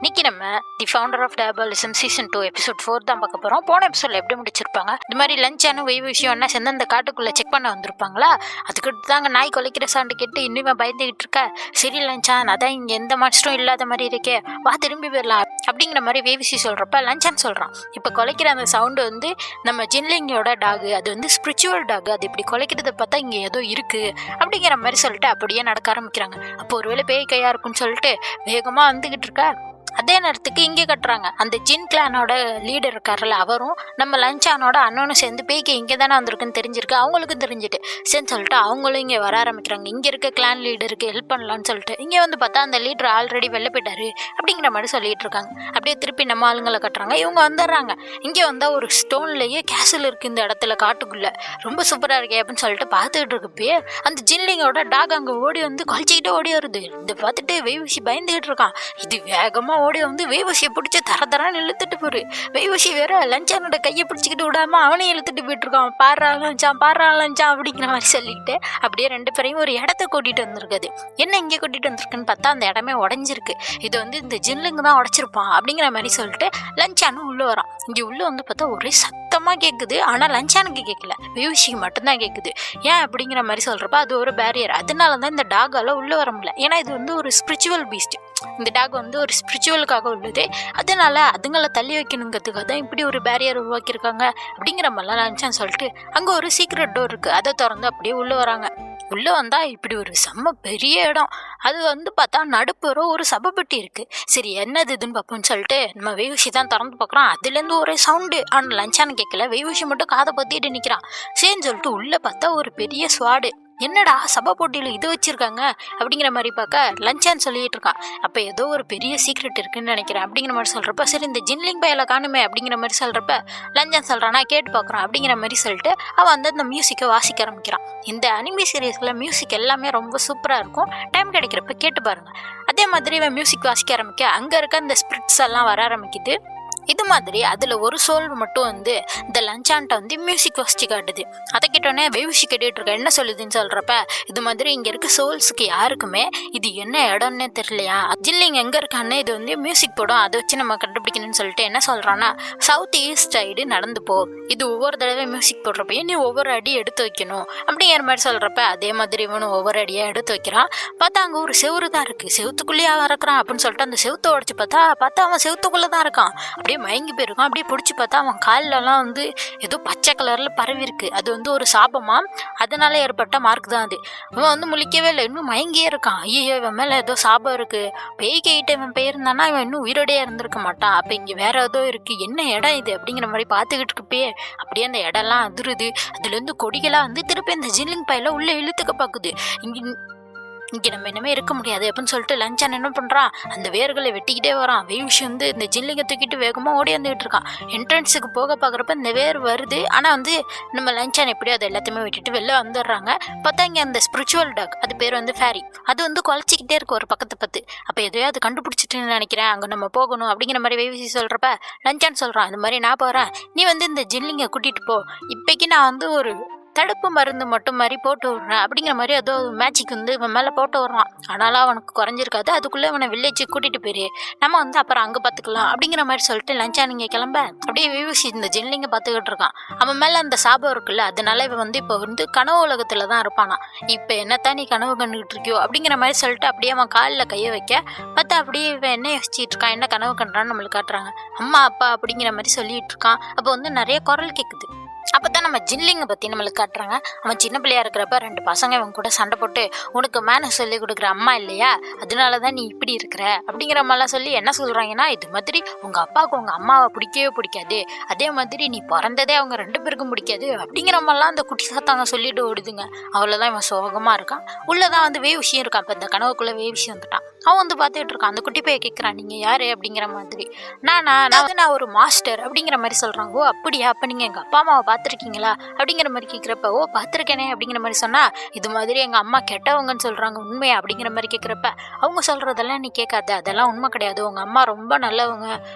இன்னைக்கு நம்ம the founder of diabolism season 2 episode 4 தான் பார்க்க போகிறோம். போன எபிசோடில் எப்படி முடிச்சிருப்பாங்க, இந்த மாதிரி லஞ்சான வெய் விஷயம் என்ன சேர்ந்து அந்த காட்டுக்குள்ளே செக் பண்ண வந்திருப்பாங்களா. அதுக்கிட்டு தாங்க நாய் கொலைக்கிற சவுண்டு கேட்டு இன்னுமே பயந்துகிட்டு இருக்க. சரி லஞ்சான், அதான் இங்கே எந்த மாஸ்டரும் இல்லாத மாதிரி இருக்கே, வா திரும்பி போயிடலாம் அப்படிங்கிற மாதிரி வேவிசி சொல்கிறப்ப லஞ்சான் சொல்கிறான், இப்போ கொலைக்கிற அந்த சவுண்டு வந்து நம்ம ஜின்லிங்கோட டாகு, அது வந்து ஸ்பிரிச்சுவல் டாகு, அது இப்படி கொலைக்கிறத பார்த்தா இங்கே ஏதோ இருக்குது அப்படிங்கிற மாதிரி சொல்லிட்டு அப்படியே நடக்க ஆரம்பிக்கிறாங்க. அப்போ ஒருவேளை பேய் கையா இருக்குன்னு சொல்லிட்டு வேகமாக வந்துக்கிட்டு இருக்க. அதே நேரத்துக்கு இங்கே கட்டுறாங்க, அந்த ஜின் கிளானோட லீடர் இருக்காருல்ல, அவரும் நம்ம லஞ்சானோட அண்ணனும் சேர்ந்து பேய்க்கு இங்கே தானே வந்திருக்குன்னு தெரிஞ்சிருக்கு, அவங்களுக்கும் தெரிஞ்சுட்டு சரின்னு சொல்லிட்டு அவங்களும் இங்கே வர ஆரம்பிக்கிறாங்க. இங்கே இருக்க கிளான் லீடருக்கு ஹெல்ப் பண்ணலான்னு சொல்லிட்டு இங்கே வந்து பார்த்தா அந்த லீடர் ஆல்ரெடி வெளில போயிட்டாரு அப்படிங்கிற மாதிரி சொல்லிட்டு இருக்காங்க. அப்படியே திருப்பி நம்ம ஆளுங்களை கட்டுறாங்க. இவங்க வந்துடுறாங்க. இங்கே வந்தால் ஒரு ஸ்டோன்லேயே கேசல் இருக்குது இந்த இடத்துல காட்டுக்குள்ளே, ரொம்ப சூப்பராக இருக்கே அப்படின்னு சொல்லிட்டு பார்த்துக்கிட்டு இருக்கப்பே அந்த ஜின்லிங்கோட டாக் அங்கே ஓடி வந்து குளிச்சிக்கிட்டே ஓடி வருது. இதை பார்த்துட்டு வெய்வசி பயந்துகிட்டு இருக்கான். இது வேகமாக ஓடி வந்து வேவசியை பிடிச்சி தரன்னு இழுத்துட்டு போரு. வேவசி வேற லஞ்சானோட கையை பிடிச்சிக்கிட்டு விடாம அவனையும் இழுத்துட்டு போயிட்டு இருக்கான். பாரா லஞ்சான் அப்படிங்கிற மாதிரி சொல்லிட்டு அப்படியே ரெண்டு பேரையும் ஒரு இடத்த கூட்டிட்டு வந்திருக்குது. என்ன இங்கே கூட்டிட்டு வந்திருக்குன்னு பார்த்தா அந்த இடமே உடஞ்சிருக்கு. இது வந்து இந்த ஜின்லுங்க தான் உடைச்சிருப்பான் அப்படிங்கிற மாதிரி சொல்லிட்டு லஞ்சானும் உள்ள வரான். இங்கே உள்ள வந்து பார்த்தா ஒரே சத்தமாக கேட்குது. ஆனால் லஞ்சானுக்கு கேட்கல, வேவசிக்கு மட்டும்தான் கேட்குது. ஏன் அப்படிங்கிற மாதிரி சொல்றப்ப அது ஒரு பேரியர், அதனால தான் இந்த டாகால உள்ள வர முடியல. ஏன்னா இது வந்து ஒரு ஸ்பிரிச்சுவல் பீஸ்ட், இந்த டாக் வந்து ஒரு ஸ்பிரிச்சுவலுக்காக உள்ளது, அதனால அதுங்களை தள்ளி வைக்கணுங்கிறதுக்காக தான் இப்படி ஒரு பேரியர் உருவாக்கியிருக்காங்க அப்படிங்கிற மாதிரிலாம் லஞ்சான்னு சொல்லிட்டு அங்கே ஒரு சீக்ரெட் டோர் இருக்குது, அதை திறந்து அப்படியே உள்ளே வராங்க. உள்ளே வந்தால் இப்படி ஒரு செம்ம பெரிய இடம். அது வந்து பார்த்தா நடுப்புற ஒரு சபைப்பட்டி இருக்குது. சரி என்னது இதுன்னு பார்ப்போம்னு சொல்லிட்டு நம்ம வேவசி தான் திறந்து பார்க்குறோம். அதுலேருந்து ஒரே சவுண்டு. ஆனால் லஞ்சான்னு கேட்கல, வேவசி மட்டும் காதை பற்றிட்டு நிற்கிறான். சரின்னு சொல்லிட்டு உள்ளே பார்த்தா ஒரு பெரிய ஸ்வாடு. என்னடா சபை போட்டியில் இது வச்சிருக்காங்க அப்படிங்கிற மாதிரி பார்க்க லஞ்சான்னு சொல்லிட்டு இருக்கான். அப்போ ஏதோ ஒரு பெரிய சீக்ரெட் இருக்குன்னு நினைக்கிறேன் அப்படிங்கிற மாதிரி சொல்கிறப்ப, சரி இந்த ஜின்லிங் பையில காணுமே அப்படிங்கிற மாதிரி சொல்கிறப்ப லஞ்சான் சொல்கிறான், நான் கேட்டு பார்க்குறான் அப்படிங்கிற மாதிரி சொல்லிட்டு அவன் வந்து அந்த மியூசிக்கை வாசிக்க ஆரம்பிக்கிறான். இந்த அனிமி சீரீஸில் மியூசிக் எல்லாமே ரொம்ப சூப்பராக இருக்கும், டைம் கிடைக்கிறப்ப கேட்டு பாருங்கள். அதே மாதிரி இவன் மியூசிக் வாசிக்க ஆரம்பிக்க அங்கே இருக்க அந்த ஸ்பிரிட்ஸ் எல்லாம் வர ஆரம்பிக்குது. இது மாதிரி அதில் ஒரு சோல் மட்டும் வந்து இந்த லஞ்சான்ட்ட வந்து மியூசிக் வாசிச்சு காட்டுது. அதை கேட்டோன்னே வேவிசி கேட்டுட்டு இருக்க, என்ன சொல்லுதுன்னு சொல்கிறப்ப, இது மாதிரி இங்கே இருக்க சோல்ஸுக்கு யாருக்குமே இது என்ன இடம்னே தெரியலையா, ஜில்லிங் எங்கே இருக்கான்னு இது வந்து மியூசிக் போடும், அதை வச்சு நம்ம கண்டுபிடிக்கணும்னு சொல்லிட்டு என்ன சொல்கிறான்னா, சவுத் ஈஸ்ட் சைடு நடந்து போ, இது ஒவ்வொரு தடவை மியூசிக் போடுறப்பையும் நீ ஒவ்வொரு அடி எடுத்து வைக்கணும் அப்படிங்கிற மாதிரி சொல்கிறப்ப, அதே மாதிரி இவனும் ஒவ்வொரு அடியாக எடுத்து வைக்கிறான். பார்த்தா அங்கே ஒரு செவுறு தான் இருக்குது, செவுத்துக்குள்ளேயே அவன் இருக்கிறான் அப்படின்னு சொல்லிட்டு அந்த செவுத்தை உடச்சி பார்த்தா அவன் செவுத்துக்குள்ளே தான் இருக்கான். அப்படியே மயங்கி போயிருக்கான். அப்படியே பிடிச்சி பார்த்தா அவன் காலிலலாம் வந்து ஏதோ பச்சை கலரில் பரவி இருக்கு. அது வந்து ஒரு சாபமா, அதனால ஏற்பட்ட மார்க் தான் அது. அவன் வந்து முழிக்கவே இல்லை, இன்னும் மயங்கியே இருக்கான். ஐயோ இவன் மேலே ஏதோ சாபம் இருக்கு, பேய் கையிட்ட இவன் போயிருந்தானா இவன் இன்னும் உயிரோடையே இருந்திருக்க மாட்டான், அப்போ இங்கே வேற ஏதோ இருக்கு, என்ன இடம் இது அப்படிங்கிற மாதிரி பார்த்துக்கிட்டு இருக்கப்பே அப்படியே அந்த இடம்லாம் அதிருது. அதுலேருந்து கொடிகளாக வந்து திருப்பி அந்த ஜில்லிங் பையில உள்ளே இழுத்துக்க பார்க்குது. இங்கே நம்ம என்னமே இருக்க முடியாது அப்படின்னு சொல்லிட்டு லஞ்சான் என்ன பண்ணுறான், அந்த வேர்களை வெட்டிக்கிட்டே வரான். வேவிஷ் வந்து இந்த ஜில்லிங்கை தூக்கிட்டு வேகமாக ஓடி வந்துகிட்டு இருக்கான். என்ட்ரன்ஸுக்கு போக பார்க்குறப்ப இந்த வேர் வருது. ஆனால் வந்து நம்ம லஞ்சான் எப்படியோ அதை எல்லாத்தையுமே விட்டுட்டு வெளில வந்துடுறாங்க. பார்த்தா இங்கே அந்த ஸ்பிரிச்சுவல் டாக், அது பேர் வந்து ஃபேரி, அது வந்து குலைச்சிக்கிட்டே இருக்கு ஒரு பக்கத்தை பார்த்து. அப்போ எதையோ அது கண்டுபிடிச்சிட்டுன்னு நினைக்கிறேன், அங்கே நம்ம போகணும் அப்படிங்கிற மாதிரி வேவிசி சொல்கிறப்ப லஞ்சான் சொல்கிறான், இந்த மாதிரி நான் போகிறேன், நீ வந்து இந்த ஜில்லிங்கை கூட்டிகிட்டு போ, இப்போக்கி நான் வந்து ஒரு தடுப்பு மருந்து மட்டும் மாதிரி போட்டு விட்றேன் அப்படிங்கிற மாதிரி ஏதோ மேஜிக் வந்து இவன் மேலே போட்டு விட்றான். ஆனாலும் அவனுக்கு குறைஞ்சிருக்காது. அதுக்குள்ளே இவனை வில்லேஜுக்கு கூட்டிகிட்டு போயிரு, நம்ம வந்து அப்புறம் அங்கே பார்த்துக்கலாம் அப்படிங்கிற மாதிரி சொல்லிட்டு லஞ்சானிங்க கிளம்ப அப்படியே விவசி இந்த ஜின்லிங்கை பார்த்துக்கிட்டு இருக்கான். அவன் மேலே அந்த சாபம் இருக்குல்ல, அதனால இவன் வந்து இப்போ வந்து கனவு உலகத்தில் தான் இருப்பானா. இப்போ என்னத்தான் நீ கனவு கண்டுகிட்டு இருக்கியோ அப்படிங்கிற மாதிரி சொல்லிட்டு அப்படியே அவன் காலில் கையை வைக்க பார்த்தா அப்படியே இவன் என்ன யோசிச்சுட்டு இருக்கான், என்ன கனவு கண்டான்னு நம்மளுக்கு காட்டுறாங்க. அம்மா அப்பா அப்படிங்கிற மாதிரி சொல்லிட்டு இருக்கான். அப்போ வந்து நிறைய குரல் கேட்குது. அப்போ தான் நம்ம ஜின்லிங்கை பற்றி நம்மளுக்கு காட்டுறாங்க. அவன் சின்ன பிள்ளையா இருக்கிறப்ப ரெண்டு பசங்க இவன் கூட சண்டை போட்டு, உனக்கு மேனு சொல்லி கொடுக்குற அம்மா இல்லையா, அதனால தான் நீ இப்படி இருக்கிற அப்படிங்கிற மாதிரிலாம் சொல்லி என்ன சொல்கிறாங்கன்னா, இது மாதிரி உங்கள் அப்பாவுக்கு உங்கள் அம்மாவை பிடிக்கவே பிடிக்காது, அதே மாதிரி நீ பிறந்ததே அவங்க ரெண்டு பேருக்கும் பிடிக்காது அப்படிங்கிற மாதிரிலாம் அந்த குட்டி சாத்தாங்க சொல்லிட்டு ஓடுதுங்க. அவ்வளோதான் இவன் சோகமாக இருக்கான். உள்ளதான் வந்து வேவிஷியும் இருக்கான். இப்போ இந்த கனவுக்குள்ளே வேவிஷி வந்துட்டான். அவன் வந்து பார்த்துட்டு இருக்கான். அந்த குட்டி பைய கேட்குறான், நீங்கள் யார் அப்படிங்கிற மாதிரி. நான் ஒரு மாஸ்டர் அப்படிங்கிற மாதிரி சொல்கிறாங்க. ஓ அப்படியா, அப்போ நீங்கள் எங்கள் அப்பா அம்மாவை பார்த்துருக்கீங்களா அப்படிங்கிற மாதிரி கேட்குறப்ப, ஓ பார்த்துருக்கேனே அப்படிங்கிற மாதிரி சொன்னால், இது மாதிரி எங்கள் அம்மா கெட்டவங்கன்னு சொல்கிறாங்க, உண்மையா அப்படிங்கிற மாதிரி கேட்குறப்ப, அவங்க சொல்கிறதெல்லாம் நீ கேட்காத, அதெல்லாம் உண்மை கிடையாது, உங்கள் அம்மா ரொம்ப நல்லவங்க,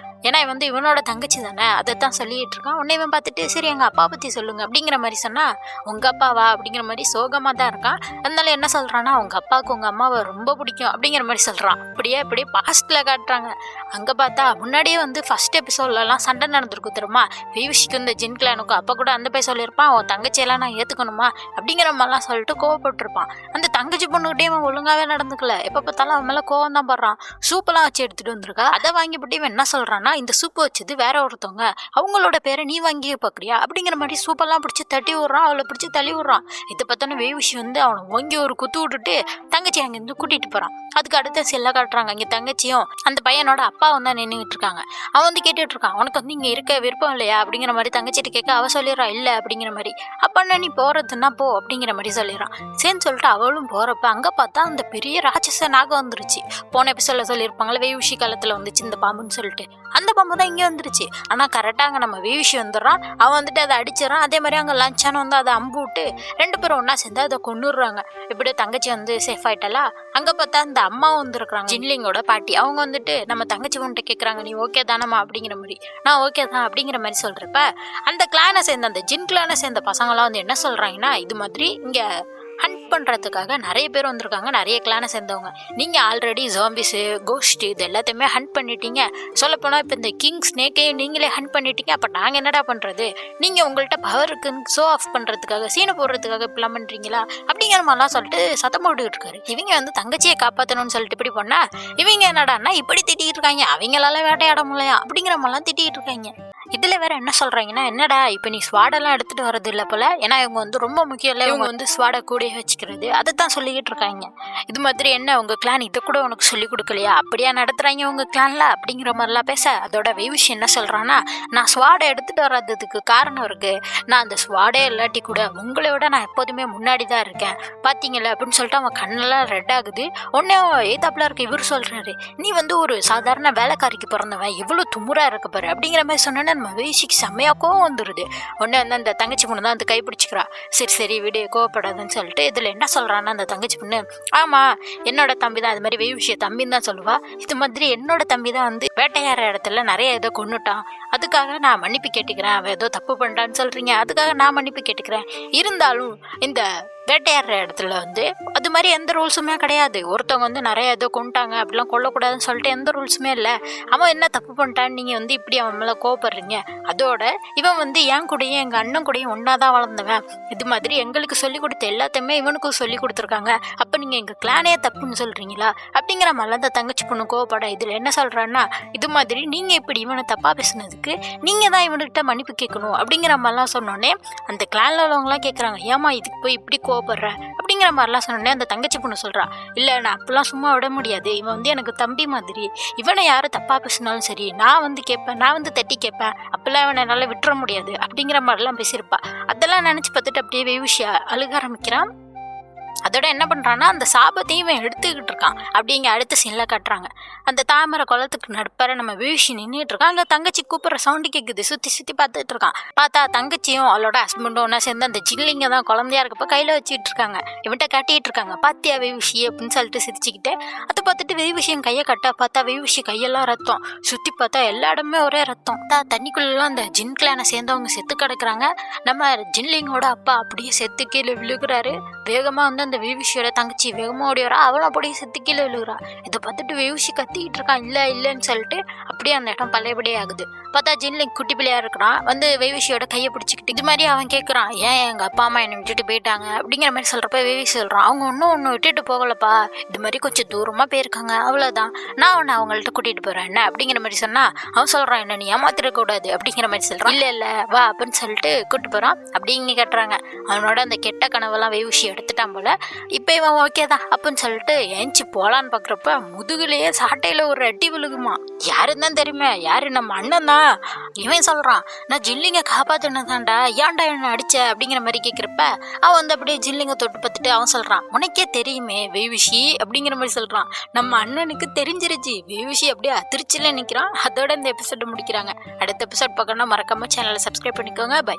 ஏன்னா இவன் வந்து இவனோட தங்கச்சி தானே, அதைத்தான் சொல்லிட்டு இருக்கான். உடனே இவன் பார்த்துட்டு சரி எங்கள் அப்பா பற்றி சொல்லுங்க அப்படிங்கிற மாதிரி சொன்னால், உங்கள் அப்பாவா அப்படிங்கிற மாதிரி சோகமாக தான் இருக்கான். அதனால என்ன சொல்கிறான்னா, உங்கள் அப்பாவுக்கு உங்கள் அம்மாவை ரொம்ப பிடிக்கும் அப்படிங்கிற மாதிரி சொல்கிறான். இப்படியே பாஸ்ட்டில் காட்டுறாங்க. அங்கே பார்த்தா முன்னாடியே வந்து ஃபர்ஸ்ட் எபிசோட்லலாம் சண்டை நடந்திருக்கும் தெரியுமா, வேவிஷிக்கும் இந்த ஜின் கிளானுக்கும். அப்போ கூட அந்த போய் சொல்லியிருப்பான், அவன் தங்கச்சியெல்லாம் நான் ஏற்றுக்கணுமா அப்படிங்கிற மாதிரிலாம் சொல்லிட்டு கோவப்பட்டிருப்பான். அந்த தங்கச்சி பொண்ணுகிட்டே அவன் ஒழுங்காகவே நடந்துக்கல, எப்போ பார்த்தாலும் அவன் மேலே கோவம் தான் படுறான். சூப்பெல்லாம் வச்சு எடுத்துகிட்டு வந்திருக்கா. அதை வாங்கிவிட்டு இவன் என்ன சொல்கிறான்னா, இந்த சூப்பு வச்சது வேற ஒருத்தவங்க, அவங்களோட பேரை நீ வாங்கி பார்க்குறியா அப்படிங்கிற மாதிரி சூப்பெல்லாம் பிடிச்சி தட்டி விட்றான், அவளை பிடிச்சி தள்ளி விட்றான். இதை பார்த்தோன்னே வேவிஷி வந்து அவனை ஓங்கி ஒரு குத்து விட்டுட்டு தங்கச்சி அங்கேருந்து கூட்டிகிட்டு போகிறான். அதுக்கு அடுத்த செல்ல காட்டுறாங்க. இங்கே தங்கச்சியும் அந்த பையனோட அப்பாவும் தான் நின்றுட்டு இருக்காங்க. அவன் வந்து கேட்டுட்டு இருக்கான், உனக்கு வந்து இங்கே இருக்க விருப்பம் இல்லையா அப்படிங்கிற மாதிரி தங்கச்சிட்டு கேட்க அவ சொல்லிடுறா இல்லை அப்படிங்கிற மாதிரி. அப்பன்னா நீ போகிறதுன்னா போ அப்படிங்கிற மாதிரி சொல்லிடுறான். சரின்னு சொல்லிட்டு அவளும் போகிறப்ப அங்கே பார்த்தா அந்த பெரிய ராட்சச நாகம் வந்துருச்சு. போன எபிசோட்ல சொல்லியிருப்பாங்களே வேவிஷி காலத்தில் வந்துச்சு இந்த பாம்புன்னு சொல்லிட்டு, அந்த பாம்பு தான் இங்கே வந்துருச்சு. ஆனால் கரெக்டாக அங்கே நம்ம வேவிஷி வந்துடுறான். அவன் வந்துட்டு அதை அடிச்சிடறான். அதே மாதிரி அங்கே லஞ்சான வந்து அதை அம்பு விட்டு 2 பேரும் ஒன்றா சேர்ந்து அதை கொண்டுடுறாங்க. இப்படியே தங்கச்சி வந்து சேஃப் ஆயிட்டலா. அங்கே பார்த்தா அந்த அம்மாவும் வந்துருக்குறாங்க, ஜின்லிங்கோட பாட்டி. அவங்க வந்துட்டு நம்ம தங்கச்சி உன்கிட்ட கேட்குறாங்க, நீ ஓகே தானம்மா அப்படிங்கிற மாதிரி. நான் ஓகே தான் அப்படிங்கிற மாதிரி சொல்கிறப்ப அந்த கிளானை சேர்ந்த அந்த ஜின் கிளானை சேர்ந்த பசங்களாம் வந்து என்ன சொல்கிறாங்கன்னா, இது மாதிரி இங்கே ஹண்ட் பண்ணுறதுக்காக நிறைய பேர் வந்திருக்காங்க, நிறைய கிளானை சேர்ந்தவங்க. நீங்கள் ஆல்ரெடி ஜாம்பிஸு கோஸ்ட்டு இது எல்லாத்தையுமே ஹண்ட் பண்ணிட்டீங்க. சொல்லப்போனால் இப்போ இந்த கிங் ஸ்னேக்கையும் நீங்களே ஹண்ட் பண்ணிட்டீங்க. அப்போ நாங்கள் என்னடா பண்ணுறது? நீங்கள் உங்கள்கிட்ட பவர் இருக்குன்னு ஷோ ஆஃப் பண்ணுறதுக்காக சீனை போடுறதுக்காக இப்படிலாம் பண்ணுறீங்களா அப்படிங்கிற மாதிரிலாம் சொல்லிட்டு சத்தம் போட்டுக்கிட்டு இருக்காரு. இவங்க வந்து தங்கச்சியை காப்பாற்றணும்னு சொல்லிட்டு இப்படி பண்ணால் இவங்க என்னடான்னா இப்படி திட்டிகிட்டு இருக்காங்க, அவங்களால வேட்டையாட முடியலையா அப்படிங்கிற மாதிரிலாம் திட்டிகிட்டு இருக்காங்க. இதில் வேற என்ன சொல்கிறாங்கன்னா, என்னடா இப்போ நீ ஸ்வாடெல்லாம் எடுத்துகிட்டு வரது இல்லை போல், ஏன்னா இவங்க வந்து ரொம்ப முக்கியம் இல்லை, இவங்க வந்து ஸ்வாடை கூடயே வச்சுக்கிறது, அதை தான் சொல்லிக்கிட்டு இருக்காங்க. இது மாதிரி என்ன உங்கள் கிளான் இதை கூட உனக்கு சொல்லிக் கொடுக்கலையா, அப்படியா நடத்துகிறாங்க உங்கள் கிளானில் அப்படிங்கிற மாதிரிலாம் பேச, அதோட வேவிஷ் என்ன சொல்கிறான்னா, நான் ஸ்வாடை எடுத்துகிட்டு வர்றதுக்கு காரணம் இருக்குது, நான் அந்த ஸ்வாடே இல்லாட்டி கூட உங்களை விட நான் எப்போதுமே முன்னாடி தான் இருக்கேன் பார்த்தீங்களா அப்படின்னு சொல்லிட்டு அவன் கண்ணெல்லாம் ரெட் ஆகுது. உடனே ஏத்தாப்பில் இருக்க இவர் சொல்கிறாரு, நீ வந்து ஒரு சாதாரண வேலைக்காரிக்கு பிறந்தவன், எவ்வளோ துமுறாக இருக்க பாரு அப்படிங்கிற மாதிரி சொன்னோன்னே நம்ம வேவிஷிக்கு செம்மையாக கோவம் வந்துடுது. உடனே வந்து அந்த தங்கச்சி பொண்ணு தான் அந்த கைப்பிடிச்சிக்கிறா. சரி விடு கோவப்படாதுன்னு சொல்லிட்டு இதில் என்ன சொல்கிறான்னா அந்த தங்கச்சி பொண்ணு, ஆமாம் என்னோட தம்பி தான், அது மாதிரி வேவிஷிய தம்பின்னு தான் சொல்லுவா. இது மாதிரி என்னோட தம்பி தான் வந்து வேட்டையாடுற இடத்துல நிறைய ஏதோ கொண்டுட்டான், அதுக்காக நான் மன்னிப்பு கேட்டுக்கிறேன். அவன் ஏதோ தப்பு பண்ணுறான்னு சொல்கிறீங்க, அதுக்காக நான் மன்னிப்பு கேட்டுக்கிறேன். இருந்தாலும் இந்த வேட்டையாடுற இடத்துல வந்து அது மாதிரி எந்த ரூல்ஸுமே கிடையாது. ஒருத்தவங்க வந்து நிறைய ஏதோ கொண்டுட்டாங்க அப்படிலாம் கொல்லக்கூடாதுன்னு சொல்லிட்டு எந்த ரூல்ஸுமே இல்லை. அவன் என்ன தப்பு பண்ணிட்டான்னு நீங்கள் வந்து இப்படி அவன் மேலே கோவப்படுறீங்க. அதோட இவன் வந்து என் கூடயும் எங்கள் அண்ணன் கூடயும் ஒன்றா தான் வளர்ந்தவன். இது மாதிரி எங்களுக்கு சொல்லிக் கொடுத்த எல்லாத்தையுமே இவனுக்கும் சொல்லி கொடுத்துருக்காங்க. அப்போ நீங்கள் எங்கள் கிளானே தப்புன்னு சொல்கிறீங்களா அப்படிங்கிற மாதிரிலாம் அந்த தங்கச்சி பொண்ணு கோவப்பட. இதில் என்ன சொல்கிறான்னா, இது மாதிரி நீங்கள் இப்படி இவனை தப்பாக பேசுனதுக்கு நீங்கள் தான் இவனுக்கிட்ட மன்னிப்பு கேட்கணும் அப்படிங்கிற மாதிரிலாம் சொன்னோடனே அந்த கிளானில் உள்ளவங்களாம் கேட்குறாங்க, ஏமா இதுக்கு போய் இப்படி கோவப்படுற அப்படிங்கிற மாதிரிலாம் சொன்னோடனே அந்த தங்கச்சி பொண்ணு சொல்கிறா, இல்லை நான் அப்பெல்லாம் சும்மா விட முடியாது, இவன் வந்து எனக்கு தம்பி மாதிரி, இவனை யாரும் தப்பாக பேசினாலும் சரி நான் வந்து கேட்பேன், நான் வந்து தட்டி கேட்பேன், அப்பெல்லாம் இவனை என்னால் விட்டுற முடியாது அப்படிங்கிற மாதிரிலாம் பேசியிருப்பா. அதெல்லாம் நினச்சி பார்த்துட்டு அப்படியே வேவிஷியா அழுக ஆரம்பிக்கிறான். அதோட என்ன பண்ணுறான்னா அந்த சாபத்தையும் இவன் எடுத்துக்கிட்டு இருக்கான். அப்படிங்க அடுத்த சீனில் காட்டுறாங்க. அந்த தாமரை குளத்துக்கு நடுப்பார நம்ம வேவிஷி நின்றுட்டு இருக்கான். அங்கே தங்கச்சி கூப்பிட்ற சவுண்டு கேட்குது. சுற்றி பார்த்துட்டு இருக்கான். பார்த்தா தங்கச்சியும் அவளோட ஹஸ்பண்டும் ஒன்றா சேர்ந்து அந்த ஜில்லிங்க தான் குழந்தையா இருக்கப்போ கையில் வச்சுட்டு இருக்காங்க. இவன்கிட்ட காட்டிகிட்டு இருக்காங்க. பாத்தியா வேவிஷி அப்படின்னு சொல்லிட்டு சிரிச்சுக்கிட்டு அதை பார்த்துட்டு வேவிஷியும் கையை கட்ட பார்த்தா வேவிஷி கையெல்லாம் ரத்தம். சுற்றி பார்த்தா எல்லா இடமே ஒரே ரத்தம். தண்ணிக்குள்ளெல்லாம் அந்த ஜின் கிளானை சேர்ந்தவங்க செத்து கிடக்குறாங்க. நம்ம ஜின்லிங்கோட அப்பா அப்படியே செத்து கீழே விழுகிறாரு. வேகமாக வந்து அந்த வேவிஷியோட தங்கச்சி வேகமாக ஓடி வரா. அவளும் அப்படியே செத்து கீழே விழுகிறா. இதை பார்த்துட்டு வேவிஷி கத்திக்கிட்டு இருக்கான், இல்லைன்னு சொல்லிட்டு அப்படியே அந்த இடம் பழையபடியே ஆகுது. பார்த்தா ஜின்லிங் குட்டி பிள்ளையா இருக்கிறான். வந்து வேவிஷியோட கையை பிடிச்சிக்கிட்டு இது மாதிரி அவன் கேட்குறான், ஏன் எங்கள் அப்பா அம்மா என்னை விட்டுட்டு போயிட்டாங்க அப்படிங்கிற மாதிரி சொல்கிறப்ப வேவிஷி சொல்கிறான், அவங்க ஒன்று விட்டுட்டு போகலப்பா, இது மாதிரி கொஞ்சம் தூரமாக போயிருக்காங்க, அவ்வளோதான், நான் ஒன்று அவங்கள்ட்ட கூட்டிகிட்டு போகிறேன் என்ன அப்படிங்கிற மாதிரி சொன்னால் அவன் சொல்கிறான், என்ன நீ ஏமாத்திடக்கூடாது அப்படிங்கிற மாதிரி சொல்கிறான். இல்லை வா அப்படின்னு சொல்லிட்டு கூப்பிட்டு போகிறான். அப்படிங்க கட்டுறாங்க. அவனோட அந்த கெட்ட கனவெல்லாம் வேவிஷி எடுத்துட்டான் போல. இப்போ இவன் ஓகே தான் அப்படின்னு சொல்லிட்டு ஏஞ்சி போகலான்னு பார்க்குறப்ப முதுகுலேயே சாட்டையில் ஒரு அடி விழுகுமா. யாருன்னு தான் தெரியுமே, யாரு நம்ம அண்ணன் தான். இவன் சொல்கிறான், நான் ஜில்லிங்க காப்பாற்றினதாண்டா, ஏன்டா என்ன அடிச்ச அப்படிங்கிற மாதிரி கேட்குறப்ப அவன் வந்து அப்படியே ஜில்லிங்க தொட்டு பார்த்துட்டு அவன் சொல்கிறான், உனக்கே தெரியுமே வேவிஷி அப்படிங்கிற மாதிரி சொல்கிறான். நம்ம அண்ணனுக்கு தெரிஞ்சிருச்சு. வேவிஷி அப்படியே அதிர்ச்சியில் நிற்கிறான். அதோட இந்த எபிசோட முடிக்கிறாங்க. அடுத்த எபிசோட் பார்க்கணும்னா மறக்காம சேனலை சப்ஸ்கிரைப் பண்ணிக்கோங்க. பை.